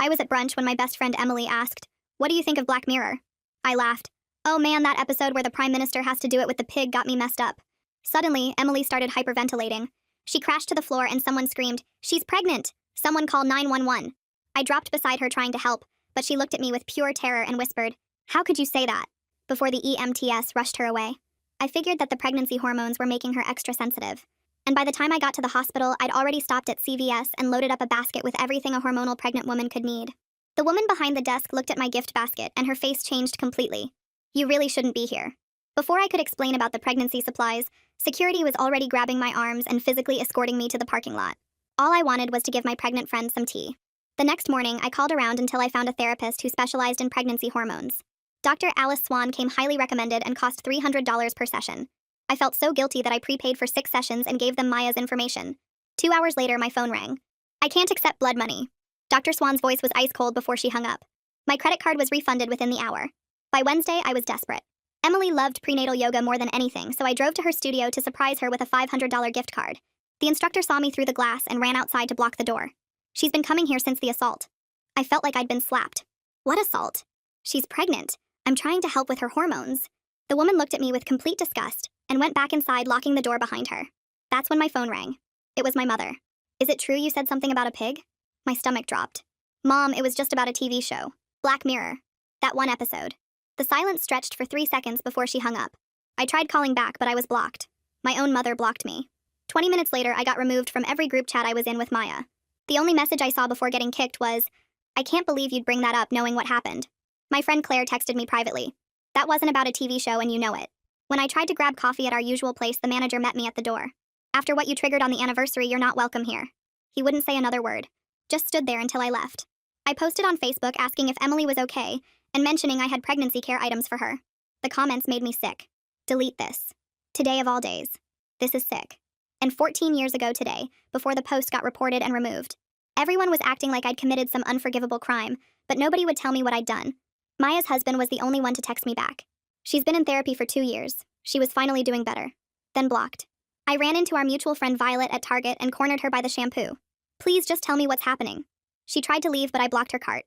I was at brunch when my best friend Emily asked, "What do you think of Black Mirror?" I laughed. "Oh man, that episode where the Prime Minister has to do it with the pig got me messed up." Suddenly, Emily started hyperventilating. She crashed to the floor and someone screamed, "She's pregnant! Someone call 911." I dropped beside her trying to help, but she looked at me with pure terror and whispered, "How could you say that?" before the EMTs rushed her away. I figured that the pregnancy hormones were making her extra sensitive. And by the time I got to the hospital, I'd already stopped at CVS and loaded up a basket with everything a hormonal pregnant woman could need. The woman behind the desk looked at my gift basket and her face changed completely. "You really shouldn't be here." Before I could explain about the pregnancy supplies, security was already grabbing my arms and physically escorting me to the parking lot. All I wanted was to give my pregnant friend some tea. The next morning, I called around until I found a therapist who specialized in pregnancy hormones. Dr. Alice Swan came highly recommended and cost $300 per session. I felt so guilty that I prepaid for 6 sessions and gave them Maya's information. 2 hours later, my phone rang. "I can't accept blood money." Dr. Swan's voice was ice cold before she hung up. My credit card was refunded within the hour. By Wednesday, I was desperate. Emily loved prenatal yoga more than anything, so I drove to her studio to surprise her with a $500 gift card. The instructor saw me through the glass and ran outside to block the door. "She's been coming here since the assault." I felt like I'd been slapped. "What assault?" "She's pregnant. I'm trying to help with her hormones." The woman looked at me with complete disgust and went back inside, locking the door behind her. That's when my phone rang. It was my mother. "Is it true you said something about a pig?" My stomach dropped. "Mom, it was just about a TV show. Black Mirror. That one episode." The silence stretched for 3 seconds before she hung up. I tried calling back, but I was blocked. My own mother blocked me. 20 minutes later, I got removed from every group chat I was in with Maya. The only message I saw before getting kicked was, "I can't believe you'd bring that up knowing what happened." My friend Claire texted me privately, "That wasn't about a TV show and you know it." When I tried to grab coffee at our usual place, the manager met me at the door. "After what you triggered on the anniversary, you're not welcome here." He wouldn't say another word. Just stood there until I left. I posted on Facebook asking if Emily was okay and mentioning I had pregnancy care items for her. The comments made me sick. "Delete this. Today of all days. This is sick." And 14 years ago today, before the post got reported and removed. Everyone was acting like I'd committed some unforgivable crime, but nobody would tell me what I'd done. Maya's husband was the only one to text me back. "She's been in therapy for 2 years. She was finally doing better." Then blocked. I ran into our mutual friend Violet at Target and cornered her by the shampoo. "Please just tell me what's happening." She tried to leave, but I blocked her cart.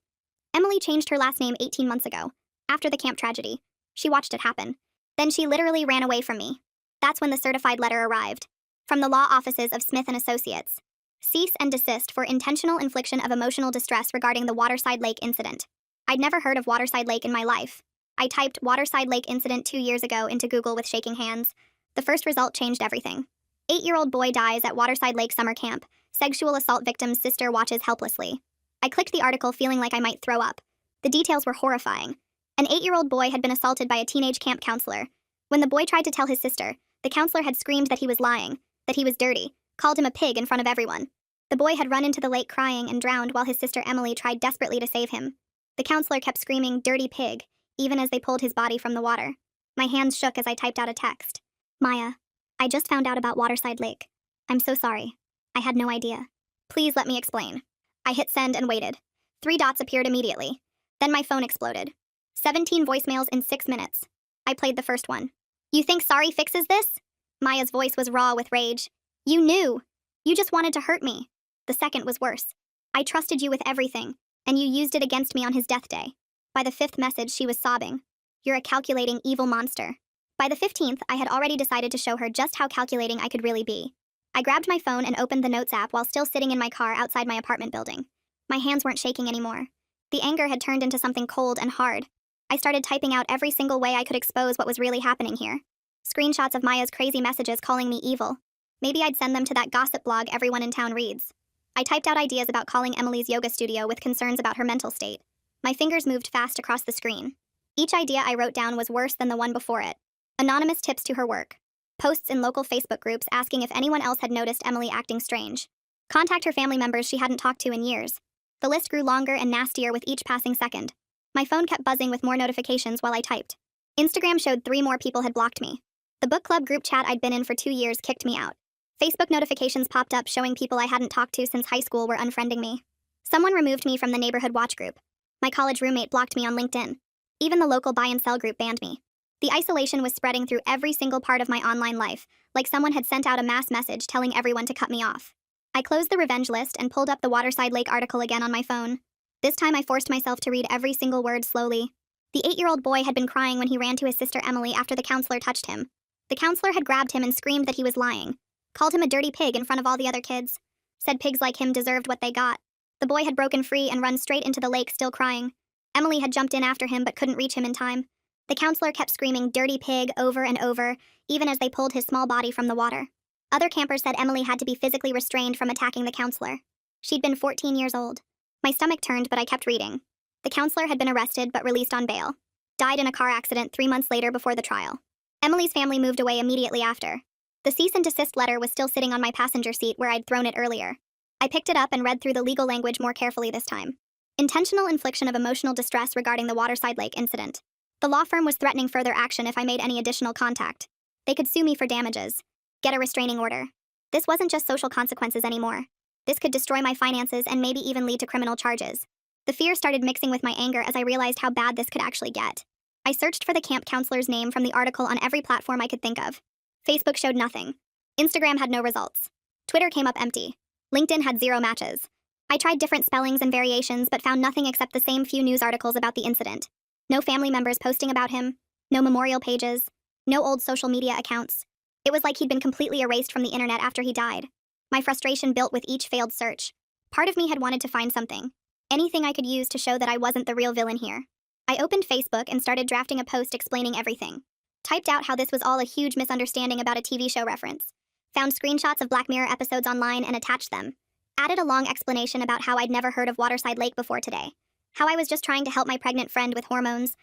Emily changed her last name 18 months ago, after the camp tragedy. She watched it happen. Then she literally ran away from me. That's when the certified letter arrived. From the law offices of Smith & Associates. Cease and desist for intentional infliction of emotional distress regarding the Waterside Lake incident. I'd never heard of Waterside Lake in my life. I typed Waterside Lake incident 2 years ago into Google with shaking hands. The first result changed everything. 8-year-old boy dies at Waterside Lake summer camp. Sexual assault victim's sister watches helplessly. I clicked the article feeling like I might throw up. The details were horrifying. An 8-year-old boy had been assaulted by a teenage camp counselor. When the boy tried to tell his sister, the counselor had screamed that he was lying, that he was dirty, called him a pig in front of everyone. The boy had run into the lake crying and drowned while his sister Emily tried desperately to save him. The counselor kept screaming, "Dirty pig," even as they pulled his body from the water. My hands shook as I typed out a text. "Maya, I just found out about Waterside Lake. I'm so sorry. I had no idea. Please let me explain." I hit send and waited. 3 dots appeared immediately. Then my phone exploded. 17 voicemails in 6 minutes. I played the first one. "You think sorry fixes this?" Maya's voice was raw with rage. "You knew. You just wanted to hurt me." The second was worse. "I trusted you with everything, and you used it against me on his death day." By the 5th message, she was sobbing. "You're a calculating, evil monster." By the 15th, I had already decided to show her just how calculating I could really be. I grabbed my phone and opened the Notes app while still sitting in my car outside my apartment building. My hands weren't shaking anymore. The anger had turned into something cold and hard. I started typing out every single way I could expose what was really happening here. Screenshots of Maya's crazy messages calling me evil. Maybe I'd send them to that gossip blog everyone in town reads. I typed out ideas about calling Emily's yoga studio with concerns about her mental state. My fingers moved fast across the screen. Each idea I wrote down was worse than the one before it. Anonymous tips to her work. Posts in local Facebook groups asking if anyone else had noticed Emily acting strange. Contact her family members she hadn't talked to in years. The list grew longer and nastier with each passing second. My phone kept buzzing with more notifications while I typed. Instagram showed 3 more people had blocked me. The book club group chat I'd been in for 2 years kicked me out. Facebook notifications popped up showing people I hadn't talked to since high school were unfriending me. Someone removed me from the neighborhood watch group. My college roommate blocked me on LinkedIn. Even the local buy and sell group banned me. The isolation was spreading through every single part of my online life, like someone had sent out a mass message telling everyone to cut me off. I closed the revenge list and pulled up the Waterside Lake article again on my phone. This time I forced myself to read every single word slowly. The 8-year-old boy had been crying when he ran to his sister Emily after the counselor touched him. The counselor had grabbed him and screamed that he was lying, called him a dirty pig in front of all the other kids, said pigs like him deserved what they got. The boy had broken free and run straight into the lake, still crying. Emily had jumped in after him but couldn't reach him in time. The counselor kept screaming dirty pig over and over, even as they pulled his small body from the water. Other campers said Emily had to be physically restrained from attacking the counselor. She'd been 14 years old. My stomach turned, but I kept reading. The counselor had been arrested but released on bail. Died in a car accident 3 months later before the trial. Emily's family moved away immediately after. The cease and desist letter was still sitting on my passenger seat where I'd thrown it earlier. I picked it up and read through the legal language more carefully this time. Intentional infliction of emotional distress regarding the Waterside Lake incident. The law firm was threatening further action if I made any additional contact. They could sue me for damages. Get a restraining order. This wasn't just social consequences anymore. This could destroy my finances and maybe even lead to criminal charges. The fear started mixing with my anger as I realized how bad this could actually get. I searched for the camp counselor's name from the article on every platform I could think of. Facebook showed nothing. Instagram had no results. Twitter came up empty. LinkedIn had 0 matches. I tried different spellings and variations but found nothing except the same few news articles about the incident. No family members posting about him, no memorial pages, no old social media accounts. It was like he'd been completely erased from the internet after he died. My frustration built with each failed search. Part of me had wanted to find something. Anything I could use to show that I wasn't the real villain here. I opened Facebook and started drafting a post explaining everything. Typed out how this was all a huge misunderstanding about a TV show reference. Found screenshots of Black Mirror episodes online and attached them. Added a long explanation about how I'd never heard of Waterside Lake before today. How I was just trying to help my pregnant friend with hormones.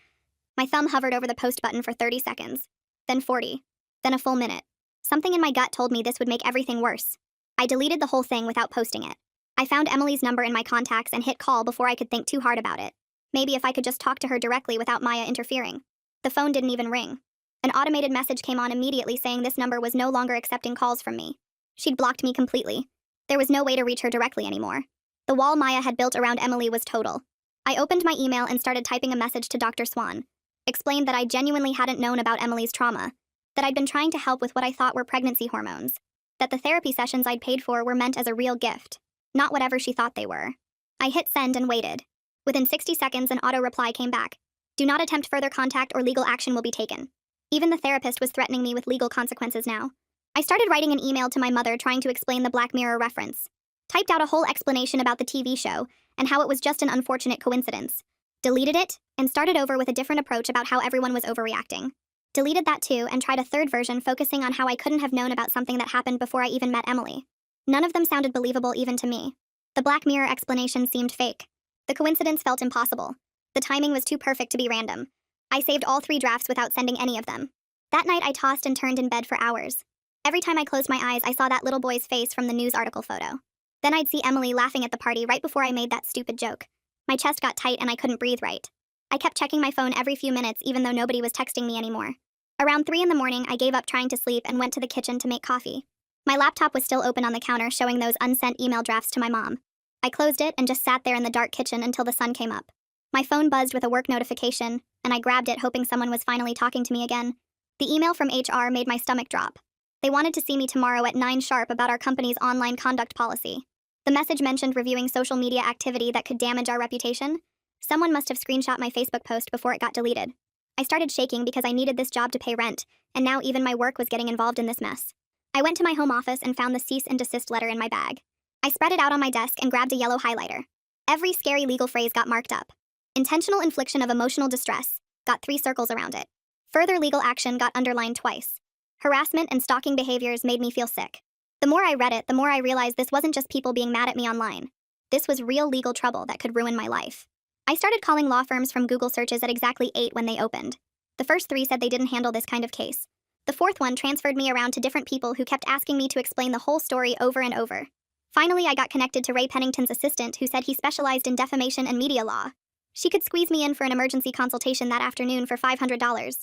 My thumb hovered over the post button for 30 seconds. Then 40. Then a full minute. Something in my gut told me this would make everything worse. I deleted the whole thing without posting it. I found Emily's number in my contacts and hit call before I could think too hard about it. Maybe if I could just talk to her directly without Maya interfering. The phone didn't even ring. An automated message came on immediately saying this number was no longer accepting calls from me. She'd blocked me completely. There was no way to reach her directly anymore. The wall Maya had built around Emily was total. I opened my email and started typing a message to Dr. Swan. Explained that I genuinely hadn't known about Emily's trauma. That I'd been trying to help with what I thought were pregnancy hormones. That the therapy sessions I'd paid for were meant as a real gift, not whatever she thought they were. I hit send and waited. Within 60 seconds, an auto reply came back. Do not attempt further contact or legal action will be taken. Even the therapist was threatening me with legal consequences now. I started writing an email to my mother trying to explain the Black Mirror reference. Typed out a whole explanation about the TV show and how it was just an unfortunate coincidence. Deleted it and started over with a different approach about how everyone was overreacting. Deleted that too and tried a third version focusing on how I couldn't have known about something that happened before I even met Emily. None of them sounded believable even to me. The Black Mirror explanation seemed fake. The coincidence felt impossible. The timing was too perfect to be random. I saved all 3 drafts without sending any of them. That night I tossed and turned in bed for hours. Every time I closed my eyes, I saw that little boy's face from the news article photo. Then I'd see Emily laughing at the party right before I made that stupid joke. My chest got tight and I couldn't breathe right. I kept checking my phone every few minutes even though nobody was texting me anymore. Around 3 in the morning, I gave up trying to sleep and went to the kitchen to make coffee. My laptop was still open on the counter showing those unsent email drafts to my mom. I closed it and just sat there in the dark kitchen until the sun came up. My phone buzzed with a work notification, and I grabbed it hoping someone was finally talking to me again. The email from HR made my stomach drop. They wanted to see me tomorrow at 9 sharp about our company's online conduct policy. The message mentioned reviewing social media activity that could damage our reputation. Someone must have screenshot my Facebook post before it got deleted. I started shaking because I needed this job to pay rent, and now even my work was getting involved in this mess. I went to my home office and found the cease and desist letter in my bag. I spread it out on my desk and grabbed a yellow highlighter. Every scary legal phrase got marked up. Intentional infliction of emotional distress got 3 circles around it. Further legal action got underlined twice. Harassment and stalking behaviors made me feel sick. The more I read it, the more I realized this wasn't just people being mad at me online. This was real legal trouble that could ruin my life. I started calling law firms from Google searches at exactly 8 when they opened. The first 3 said they didn't handle this kind of case. The 4th one transferred me around to different people who kept asking me to explain the whole story over and over. Finally, I got connected to Ray Pennington's assistant who said he specialized in defamation and media law. She could squeeze me in for an emergency consultation that afternoon for $500.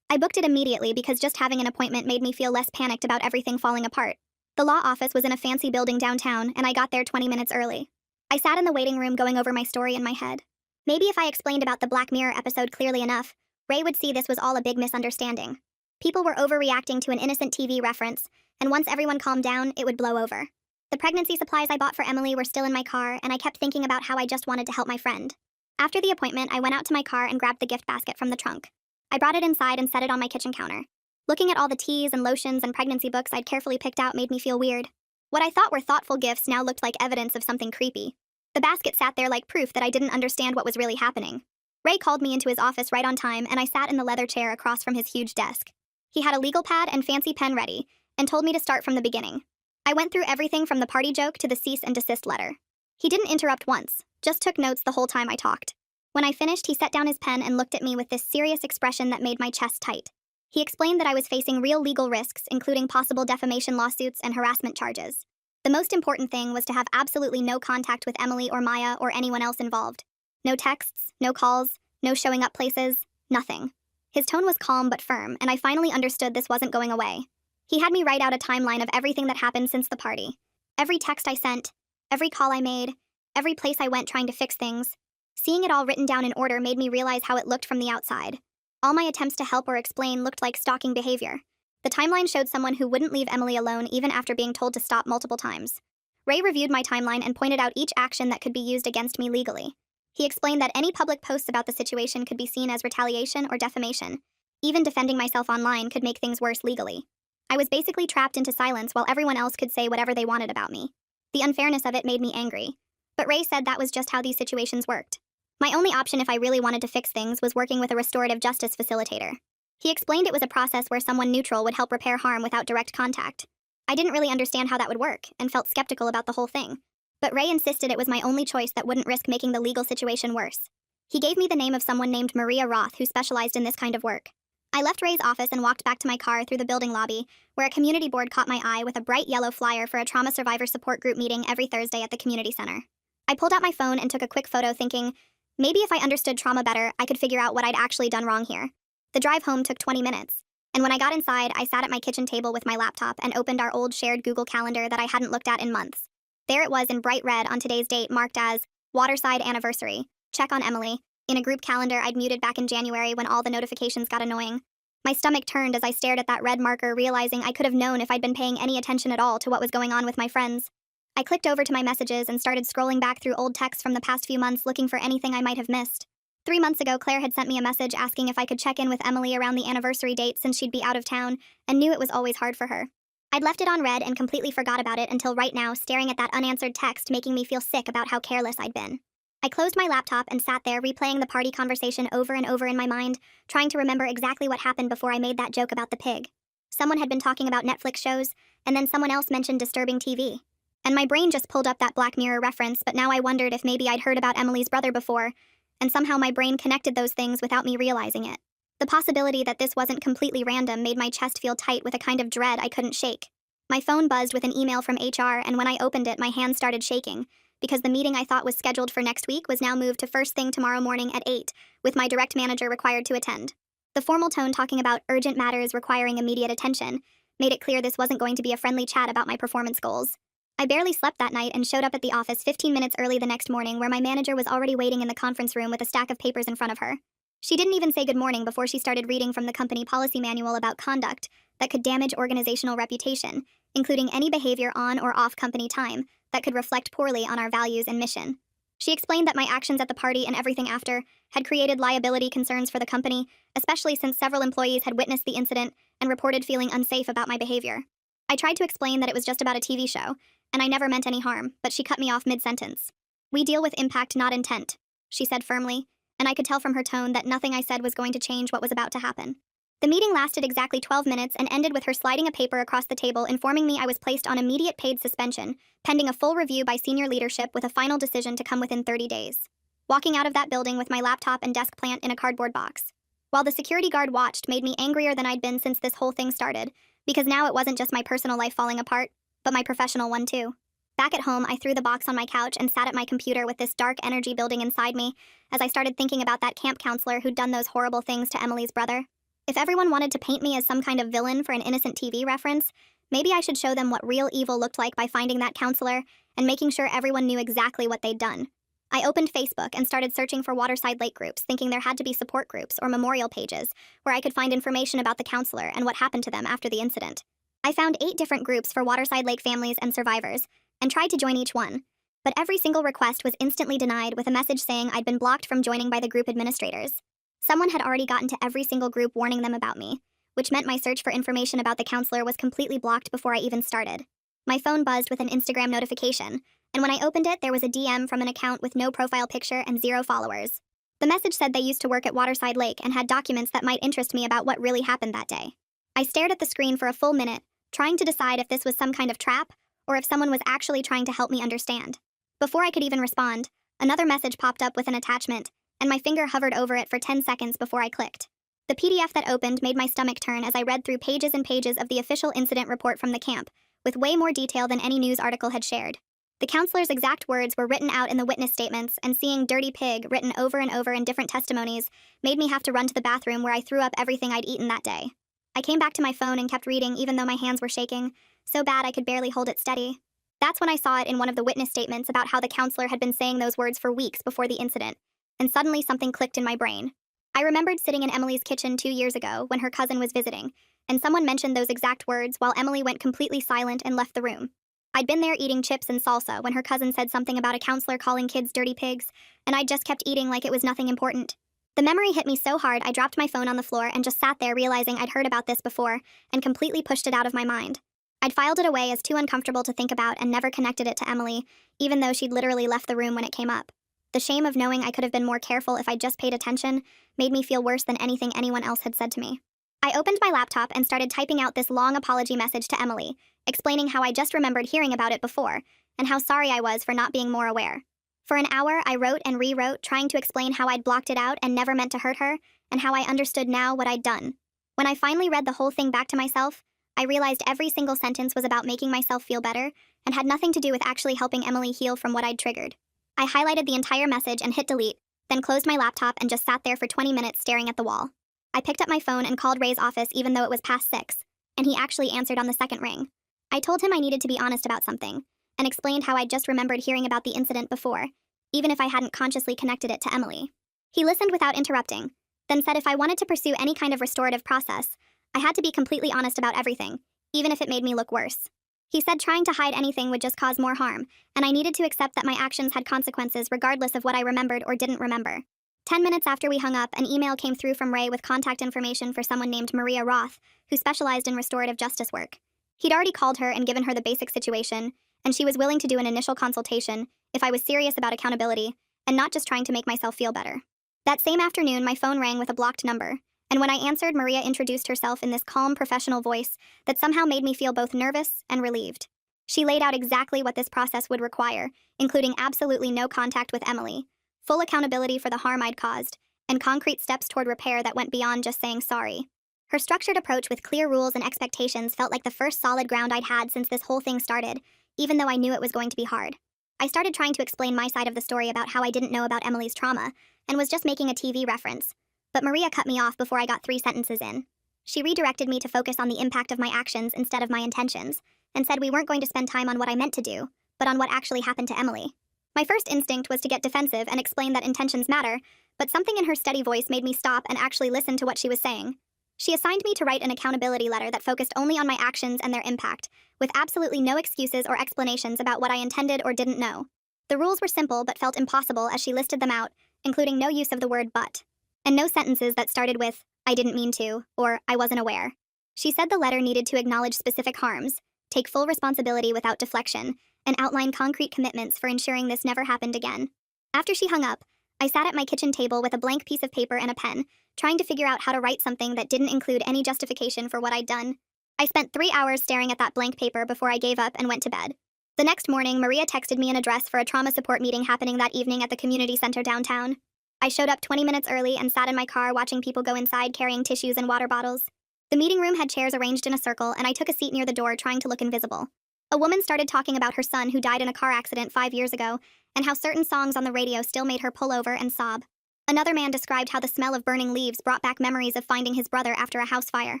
I booked it immediately because just having an appointment made me feel less panicked about everything falling apart. The law office was in a fancy building downtown, and I got there 20 minutes early. I sat in the waiting room going over my story in my head. Maybe if I explained about the Black Mirror episode clearly enough, Ray would see this was all a big misunderstanding. People were overreacting to an innocent TV reference, and once everyone calmed down, it would blow over. The pregnancy supplies I bought for Emily were still in my car, and I kept thinking about how I just wanted to help my friend. After the appointment, I went out to my car and grabbed the gift basket from the trunk. I brought it inside and set it on my kitchen counter. Looking at all the teas and lotions and pregnancy books I'd carefully picked out made me feel weird. What I thought were thoughtful gifts now looked like evidence of something creepy. The basket sat there like proof that I didn't understand what was really happening. Ray called me into his office right on time, and I sat in the leather chair across from his huge desk. He had a legal pad and fancy pen ready, and told me to start from the beginning. I went through everything from the party joke to the cease and desist letter. He didn't interrupt once, just took notes the whole time I talked. When I finished, he set down his pen and looked at me with this serious expression that made my chest tight. He explained that I was facing real legal risks, including possible defamation lawsuits and harassment charges. The most important thing was to have absolutely no contact with Emily or Maya or anyone else involved. No texts, no calls, no showing up places, nothing. His tone was calm but firm, and I finally understood this wasn't going away. He had me write out a timeline of everything that happened since the party. Every text I sent, every call I made, every place I went trying to fix things. Seeing it all written down in order made me realize how it looked from the outside. All my attempts to help or explain looked like stalking behavior. The timeline showed someone who wouldn't leave Emily alone even after being told to stop multiple times. Ray reviewed my timeline and pointed out each action that could be used against me legally. He explained that any public posts about the situation could be seen as retaliation or defamation. Even defending myself online could make things worse legally. I was basically trapped into silence while everyone else could say whatever they wanted about me. The unfairness of it made me angry. But Ray said that was just how these situations worked. My only option if I really wanted to fix things was working with a restorative justice facilitator. He explained it was a process where someone neutral would help repair harm without direct contact. I didn't really understand how that would work, and felt skeptical about the whole thing. But Ray insisted it was my only choice that wouldn't risk making the legal situation worse. He gave me the name of someone named Maria Roth who specialized in this kind of work. I left Ray's office and walked back to my car through the building lobby, where a community board caught my eye with a bright yellow flyer for a trauma survivor support group meeting every Thursday at the community center. I pulled out my phone and took a quick photo thinking, maybe if I understood trauma better, I could figure out what I'd actually done wrong here. The drive home took 20 minutes, and when I got inside, I sat at my kitchen table with my laptop and opened our old shared Google Calendar that I hadn't looked at in months. There it was in bright red on today's date marked as Waterside Anniversary. Check on Emily. In a group calendar I'd muted back in January when all the notifications got annoying. My stomach turned as I stared at that red marker, realizing I could have known if I'd been paying any attention at all to what was going on with my friends. I clicked over to my messages and started scrolling back through old texts from the past few months looking for anything I might have missed. 3 months ago, Claire had sent me a message asking if I could check in with Emily around the anniversary date since she'd be out of town, and knew it was always hard for her. I'd left it on read and completely forgot about it until right now, staring at that unanswered text making me feel sick about how careless I'd been. I closed my laptop and sat there replaying the party conversation over and over in my mind, trying to remember exactly what happened before I made that joke about the pig. Someone had been talking about Netflix shows, and then someone else mentioned disturbing TV. And my brain just pulled up that Black Mirror reference, but now I wondered if maybe I'd heard about Emily's brother before, and somehow my brain connected those things without me realizing it. The possibility that this wasn't completely random made my chest feel tight with a kind of dread I couldn't shake. My phone buzzed with an email from HR, and when I opened it, my hands started shaking, because the meeting I thought was scheduled for next week was now moved to first thing tomorrow morning at 8, with my direct manager required to attend. The formal tone talking about urgent matters requiring immediate attention made it clear this wasn't going to be a friendly chat about my performance goals. I barely slept that night and showed up at the office 15 minutes early the next morning, where my manager was already waiting in the conference room with a stack of papers in front of her. She didn't even say good morning before she started reading from the company policy manual about conduct that could damage organizational reputation, including any behavior on or off company time that could reflect poorly on our values and mission. She explained that my actions at the party and everything after had created liability concerns for the company, especially since several employees had witnessed the incident and reported feeling unsafe about my behavior. I tried to explain that it was just about a TV show, and I never meant any harm, but she cut me off mid-sentence. "We deal with impact, not intent," she said firmly, and I could tell from her tone that nothing I said was going to change what was about to happen. The meeting lasted exactly 12 minutes and ended with her sliding a paper across the table informing me I was placed on immediate paid suspension, pending a full review by senior leadership with a final decision to come within 30 days. Walking out of that building with my laptop and desk plant in a cardboard box. While the security guard watched made me angrier than I'd been since this whole thing started, because now it wasn't just my personal life falling apart, but my professional one too. Back at home, I threw the box on my couch and sat at my computer with this dark energy building inside me as I started thinking about that camp counselor who'd done those horrible things to Emily's brother. If everyone wanted to paint me as some kind of villain for an innocent TV reference, maybe I should show them what real evil looked like by finding that counselor and making sure everyone knew exactly what they'd done. I opened Facebook and started searching for Waterside Lake groups, thinking there had to be support groups or memorial pages where I could find information about the counselor and what happened to them after the incident. I found 8 different groups for Waterside Lake families and survivors, and tried to join each one. But every single request was instantly denied with a message saying I'd been blocked from joining by the group administrators. Someone had already gotten to every single group warning them about me, which meant my search for information about the counselor was completely blocked before I even started. My phone buzzed with an Instagram notification, and when I opened it, there was a DM from an account with no profile picture and 0 followers. The message said they used to work at Waterside Lake and had documents that might interest me about what really happened that day. I stared at the screen for a full minute, trying to decide if this was some kind of trap or if someone was actually trying to help me understand. Before I could even respond, another message popped up with an attachment, and my finger hovered over it for 10 seconds before I clicked. The PDF that opened made my stomach turn as I read through pages and pages of the official incident report from the camp, with way more detail than any news article had shared. The counselor's exact words were written out in the witness statements, and seeing "dirty pig" written over and over in different testimonies made me have to run to the bathroom where I threw up everything I'd eaten that day. I came back to my phone and kept reading even though my hands were shaking, so bad I could barely hold it steady. That's when I saw it in one of the witness statements about how the counselor had been saying those words for weeks before the incident, and suddenly something clicked in my brain. I remembered sitting in Emily's kitchen 2 years ago when her cousin was visiting, and someone mentioned those exact words while Emily went completely silent and left the room. I'd been there eating chips and salsa when her cousin said something about a counselor calling kids dirty pigs, and I just kept eating like it was nothing important. The memory hit me so hard I dropped my phone on the floor and just sat there realizing I'd heard about this before and completely pushed it out of my mind. I'd filed it away as too uncomfortable to think about and never connected it to Emily, even though she'd literally left the room when it came up. The shame of knowing I could have been more careful if I'd just paid attention made me feel worse than anything anyone else had said to me. I opened my laptop and started typing out this long apology message to Emily, explaining how I just remembered hearing about it before, and how sorry I was for not being more aware. For an hour, I wrote and rewrote, trying to explain how I'd blocked it out and never meant to hurt her, and how I understood now what I'd done. When I finally read the whole thing back to myself, I realized every single sentence was about making myself feel better, and had nothing to do with actually helping Emily heal from what I'd triggered. I highlighted the entire message and hit delete, then closed my laptop and just sat there for 20 minutes staring at the wall. I picked up my phone and called Ray's office even though it was past 6, and he actually answered on the second ring. I told him I needed to be honest about something, and explained how I'd just remembered hearing about the incident before, even if I hadn't consciously connected it to Emily. He listened without interrupting, then said if I wanted to pursue any kind of restorative process, I had to be completely honest about everything, even if it made me look worse. He said trying to hide anything would just cause more harm, and I needed to accept that my actions had consequences regardless of what I remembered or didn't remember. 10 minutes after we hung up, an email came through from Ray with contact information for someone named Maria Roth, who specialized in restorative justice work. He'd already called her and given her the basic situation, and she was willing to do an initial consultation if I was serious about accountability and not just trying to make myself feel better. That same afternoon, my phone rang with a blocked number, and when I answered, Maria introduced herself in this calm, professional voice that somehow made me feel both nervous and relieved. She laid out exactly what this process would require, including absolutely no contact with Emily, full accountability for the harm I'd caused, and concrete steps toward repair that went beyond just saying sorry. Her structured approach with clear rules and expectations felt like the first solid ground I'd had since this whole thing started, even though I knew it was going to be hard. I started trying to explain my side of the story about how I didn't know about Emily's trauma, and was just making a TV reference, but Maria cut me off before I got 3 sentences in. She redirected me to focus on the impact of my actions instead of my intentions, and said we weren't going to spend time on what I meant to do, but on what actually happened to Emily. My first instinct was to get defensive and explain that intentions matter, but something in her steady voice made me stop and actually listen to what she was saying. She assigned me to write an accountability letter that focused only on my actions and their impact, with absolutely no excuses or explanations about what I intended or didn't know. The rules were simple but felt impossible as she listed them out, including no use of the word but, and no sentences that started with, "I didn't mean to," or "I wasn't aware." She said the letter needed to acknowledge specific harms, take full responsibility without deflection, and outline concrete commitments for ensuring this never happened again. After she hung up, I sat at my kitchen table with a blank piece of paper and a pen, trying to figure out how to write something that didn't include any justification for what I'd done. I spent 3 hours staring at that blank paper before I gave up and went to bed. The next morning, Maria texted me an address for a trauma support meeting happening that evening at the community center downtown. I showed up 20 minutes early and sat in my car watching people go inside carrying tissues and water bottles. The meeting room had chairs arranged in a circle, and I took a seat near the door trying to look invisible. A woman started talking about her son who died in a car accident 5 years ago, and how certain songs on the radio still made her pull over and sob. Another man described how the smell of burning leaves brought back memories of finding his brother after a house fire.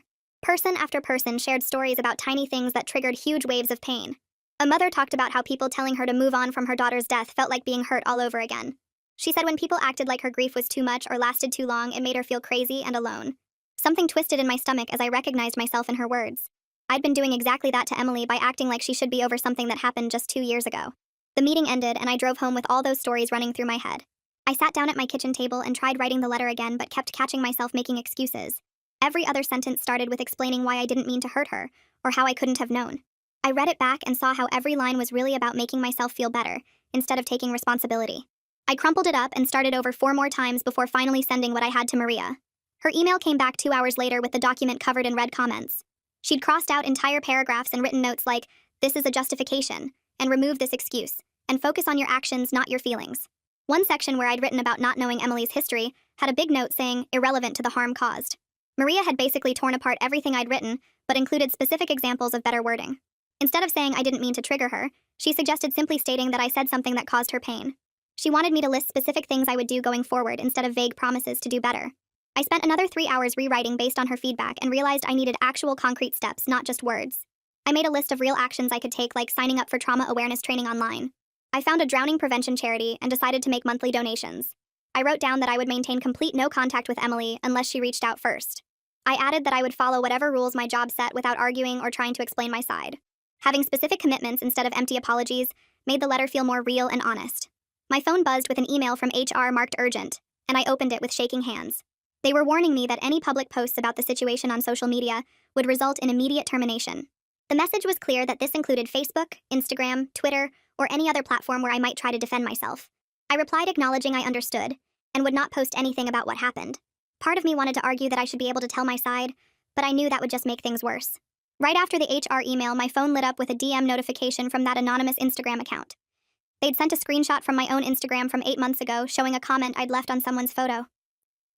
Person after person shared stories about tiny things that triggered huge waves of pain. A mother talked about how people telling her to move on from her daughter's death felt like being hurt all over again. She said when people acted like her grief was too much or lasted too long, it made her feel crazy and alone. Something twisted in my stomach as I recognized myself in her words. I'd been doing exactly that to Emily by acting like she should be over something that happened just 2 years ago. The meeting ended, and I drove home with all those stories running through my head. I sat down at my kitchen table and tried writing the letter again, but kept catching myself making excuses. Every other sentence started with explaining why I didn't mean to hurt her, or how I couldn't have known. I read it back and saw how every line was really about making myself feel better, instead of taking responsibility. I crumpled it up and started over 4 more times before finally sending what I had to Maria. Her email came back 2 hours later with the document covered in red comments. She'd crossed out entire paragraphs and written notes like, "This is a justification," and "remove this excuse," and "focus on your actions, not your feelings." One section where I'd written about not knowing Emily's history had a big note saying, "irrelevant to the harm caused." Maria had basically torn apart everything I'd written, but included specific examples of better wording. Instead of saying I didn't mean to trigger her, she suggested simply stating that I said something that caused her pain. She wanted me to list specific things I would do going forward instead of vague promises to do better. I spent another 3 hours rewriting based on her feedback and realized I needed actual concrete steps, not just words. I made a list of real actions I could take, like signing up for trauma awareness training online. I found a drowning prevention charity and decided to make monthly donations. I wrote down that I would maintain complete no contact with Emily unless she reached out first. I added that I would follow whatever rules my job set without arguing or trying to explain my side. Having specific commitments instead of empty apologies made the letter feel more real and honest. My phone buzzed with an email from HR marked urgent, and I opened it with shaking hands. They were warning me that any public posts about the situation on social media would result in immediate termination. The message was clear that this included Facebook, Instagram, Twitter, or any other platform where I might try to defend myself. I replied acknowledging I understood, and would not post anything about what happened. Part of me wanted to argue that I should be able to tell my side, but I knew that would just make things worse. Right after the HR email, my phone lit up with a DM notification from that anonymous Instagram account. They'd sent a screenshot from my own Instagram from 8 months ago showing a comment I'd left on someone's photo.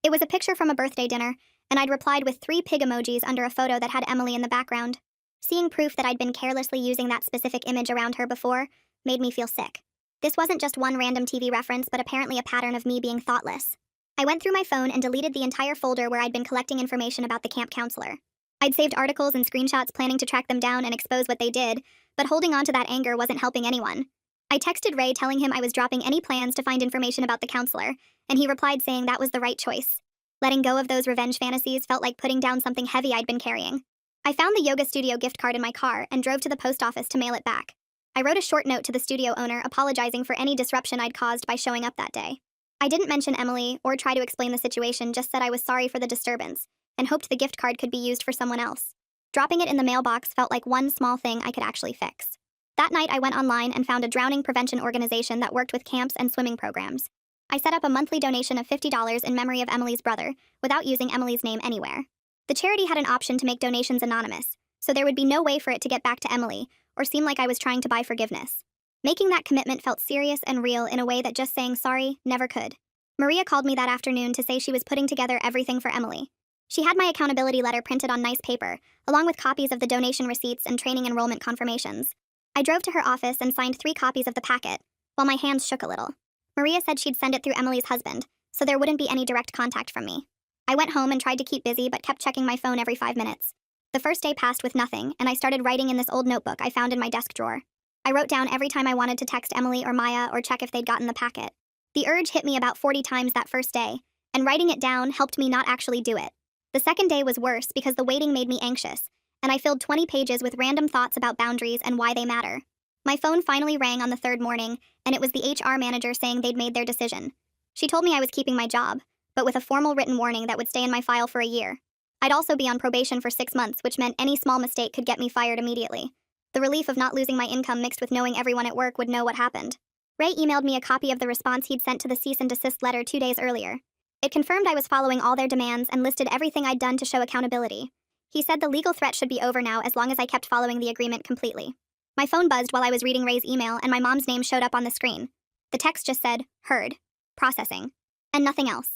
It was a picture from a birthday dinner, and I'd replied with 3 pig emojis under a photo that had Emily in the background. Seeing proof that I'd been carelessly using that specific image around her before made me feel sick. This wasn't just one random TV reference, but apparently a pattern of me being thoughtless. I went through my phone and deleted the entire folder where I'd been collecting information about the camp counselor. I'd saved articles and screenshots planning to track them down and expose what they did, but holding on to that anger wasn't helping anyone. I texted Ray telling him I was dropping any plans to find information about the counselor, and he replied saying that was the right choice. Letting go of those revenge fantasies felt like putting down something heavy I'd been carrying. I found the yoga studio gift card in my car and drove to the post office to mail it back. I wrote a short note to the studio owner apologizing for any disruption I'd caused by showing up that day. I didn't mention Emily or try to explain the situation, just said I was sorry for the disturbance and hoped the gift card could be used for someone else. Dropping it in the mailbox felt like one small thing I could actually fix. That night, I went online and found a drowning prevention organization that worked with camps and swimming programs. I set up a monthly donation of $50 in memory of Emily's brother, without using Emily's name anywhere. The charity had an option to make donations anonymous, so there would be no way for it to get back to Emily or seem like I was trying to buy forgiveness. Making that commitment felt serious and real in a way that just saying sorry never could. Maria called me that afternoon to say she was putting together everything for Emily. She had my accountability letter printed on nice paper, along with copies of the donation receipts and training enrollment confirmations. I drove to her office and signed 3 copies of the packet, while my hands shook a little. Maria said she'd send it through Emily's husband, so there wouldn't be any direct contact from me. I went home and tried to keep busy but kept checking my phone every 5 minutes. The first day passed with nothing, and I started writing in this old notebook I found in my desk drawer. I wrote down every time I wanted to text Emily or Maya or check if they'd gotten the packet. The urge hit me about 40 times that first day, and writing it down helped me not actually do it. The second day was worse because the waiting made me anxious, and I filled 20 pages with random thoughts about boundaries and why they matter. My phone finally rang on the 3rd morning, and it was the HR manager saying they'd made their decision. She told me I was keeping my job, but with a formal written warning that would stay in my file for a year. I'd also be on probation for 6 months, which meant any small mistake could get me fired immediately. The relief of not losing my income mixed with knowing everyone at work would know what happened. Ray emailed me a copy of the response he'd sent to the cease and desist letter 2 days earlier. It confirmed I was following all their demands and listed everything I'd done to show accountability. He said the legal threat should be over now as long as I kept following the agreement completely. My phone buzzed while I was reading Ray's email, and my mom's name showed up on the screen. The text just said, "Heard. Processing." And nothing else.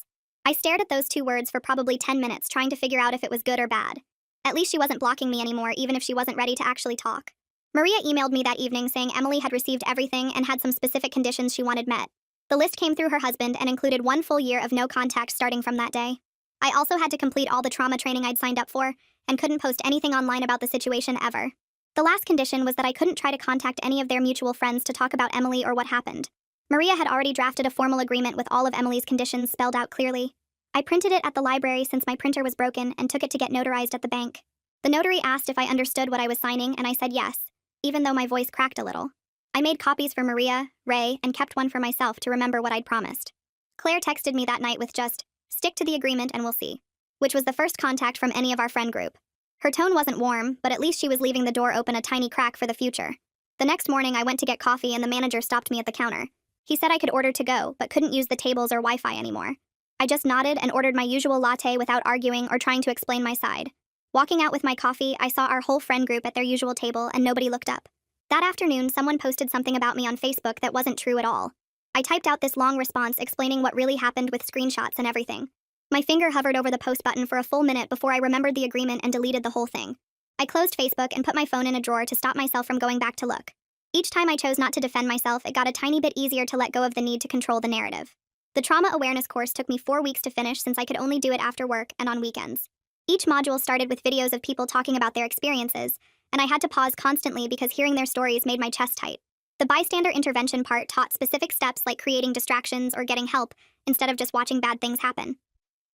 I stared at those 2 words for probably 10 minutes trying to figure out if it was good or bad. At least she wasn't blocking me anymore, even if she wasn't ready to actually talk. Maria emailed me that evening saying Emily had received everything and had some specific conditions she wanted met. The list came through her husband and included 1 full year of no contact starting from that day. I also had to complete all the trauma training I'd signed up for, and couldn't post anything online about the situation ever. The last condition was that I couldn't try to contact any of their mutual friends to talk about Emily or what happened. Maria had already drafted a formal agreement with all of Emily's conditions spelled out clearly. I printed it at the library since my printer was broken and took it to get notarized at the bank. The notary asked if I understood what I was signing, and I said yes, even though my voice cracked a little. I made copies for Maria, Ray, and kept one for myself to remember what I'd promised. Claire texted me that night with just, "Stick to the agreement and we'll see," which was the first contact from any of our friend group. Her tone wasn't warm, but at least she was leaving the door open a tiny crack for the future. The next morning I went to get coffee and the manager stopped me at the counter. He said I could order to go, but couldn't use the tables or Wi-Fi anymore. I just nodded and ordered my usual latte without arguing or trying to explain my side. Walking out with my coffee, I saw our whole friend group at their usual table and nobody looked up. That afternoon, someone posted something about me on Facebook that wasn't true at all. I typed out this long response explaining what really happened with screenshots and everything. My finger hovered over the post button for a full minute before I remembered the agreement and deleted the whole thing. I closed Facebook and put my phone in a drawer to stop myself from going back to look. Each time I chose not to defend myself, it got a tiny bit easier to let go of the need to control the narrative. The trauma awareness course took me 4 weeks to finish since I could only do it after work and on weekends. Each module started with videos of people talking about their experiences, and I had to pause constantly because hearing their stories made my chest tight. The bystander intervention part taught specific steps like creating distractions or getting help instead of just watching bad things happen.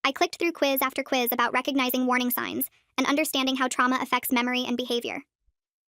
I clicked through quiz after quiz about recognizing warning signs and understanding how trauma affects memory and behavior.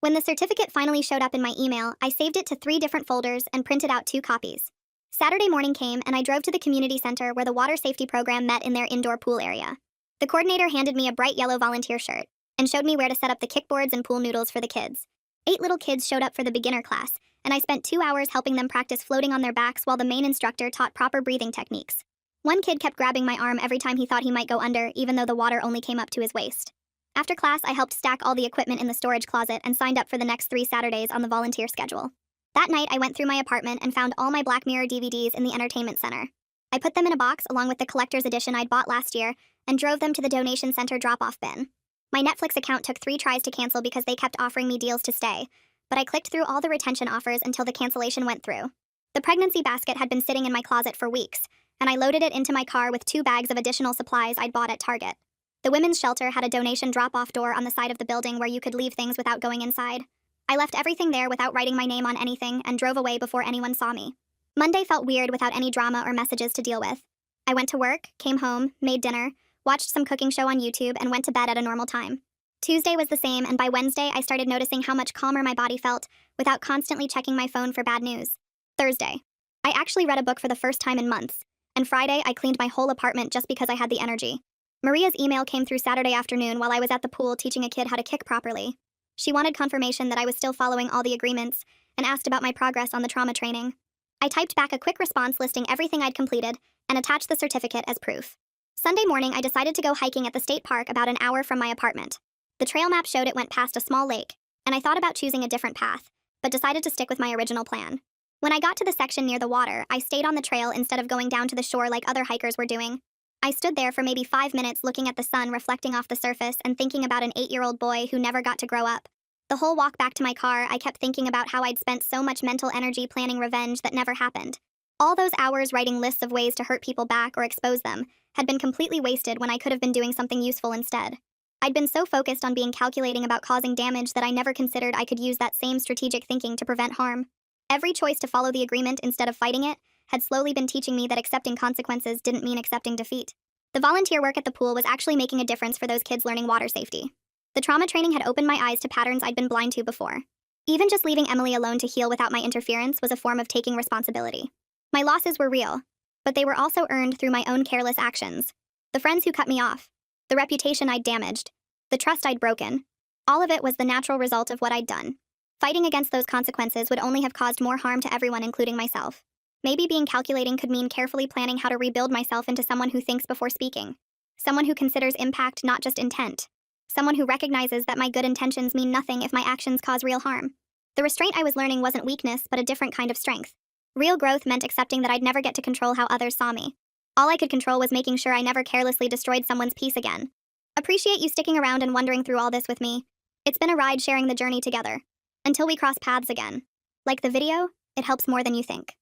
When the certificate finally showed up in my email, I saved it to 3 different folders and printed out 2 copies. Saturday morning came and I drove to the community center where the water safety program met in their indoor pool area. The coordinator handed me a bright yellow volunteer shirt and showed me where to set up the kickboards and pool noodles for the kids. 8 little kids showed up for the beginner class, and I spent 2 hours helping them practice floating on their backs while the main instructor taught proper breathing techniques. One kid kept grabbing my arm every time he thought he might go under, even though the water only came up to his waist. After class, I helped stack all the equipment in the storage closet and signed up for the next 3 Saturdays on the volunteer schedule. That night, I went through my apartment and found all my Black Mirror DVDs in the entertainment center. I put them in a box along with the collector's edition I'd bought last year and drove them to the donation center drop-off bin. My Netflix account took 3 tries to cancel because they kept offering me deals to stay, but I clicked through all the retention offers until the cancellation went through. The pregnancy basket had been sitting in my closet for weeks, and I loaded it into my car with 2 bags of additional supplies I'd bought at Target. The women's shelter had a donation drop-off door on the side of the building where you could leave things without going inside. I left everything there without writing my name on anything and drove away before anyone saw me. Monday felt weird without any drama or messages to deal with. I went to work, came home, made dinner, watched some cooking show on YouTube, and went to bed at a normal time. Tuesday was the same, and by Wednesday, I started noticing how much calmer my body felt without constantly checking my phone for bad news. Thursday. I actually read a book for the first time in months, and Friday, I cleaned my whole apartment just because I had the energy. Maria's email came through Saturday afternoon while I was at the pool teaching a kid how to kick properly. She wanted confirmation that I was still following all the agreements and asked about my progress on the trauma training. I typed back a quick response listing everything I'd completed and attached the certificate as proof. Sunday morning, I decided to go hiking at the state park about an hour from my apartment. The trail map showed it went past a small lake, and I thought about choosing a different path, but decided to stick with my original plan. When I got to the section near the water, I stayed on the trail instead of going down to the shore like other hikers were doing. I stood there for maybe 5 minutes looking at the sun reflecting off the surface and thinking about an 8-year-old boy who never got to grow up. The whole walk back to my car, I kept thinking about how I'd spent so much mental energy planning revenge that never happened. All those hours writing lists of ways to hurt people back or expose them had been completely wasted when I could have been doing something useful instead. I'd been so focused on being calculating about causing damage that I never considered I could use that same strategic thinking to prevent harm. Every choice to follow the agreement instead of fighting it had slowly been teaching me that accepting consequences didn't mean accepting defeat. The volunteer work at the pool was actually making a difference for those kids learning water safety. The trauma training had opened my eyes to patterns I'd been blind to before. Even just leaving Emily alone to heal without my interference was a form of taking responsibility. My losses were real, but they were also earned through my own careless actions. The friends who cut me off, the reputation I'd damaged, the trust I'd broken, all of it was the natural result of what I'd done. Fighting against those consequences would only have caused more harm to everyone, including myself. Maybe being calculating could mean carefully planning how to rebuild myself into someone who thinks before speaking, someone who considers impact, not just intent, someone who recognizes that my good intentions mean nothing if my actions cause real harm. The restraint I was learning wasn't weakness, but a different kind of strength. Real growth meant accepting that I'd never get to control how others saw me. All I could control was making sure I never carelessly destroyed someone's peace again. Appreciate you sticking around and wondering through all this with me. It's been a ride sharing the journey together. Until we cross paths again. Like the video, it helps more than you think.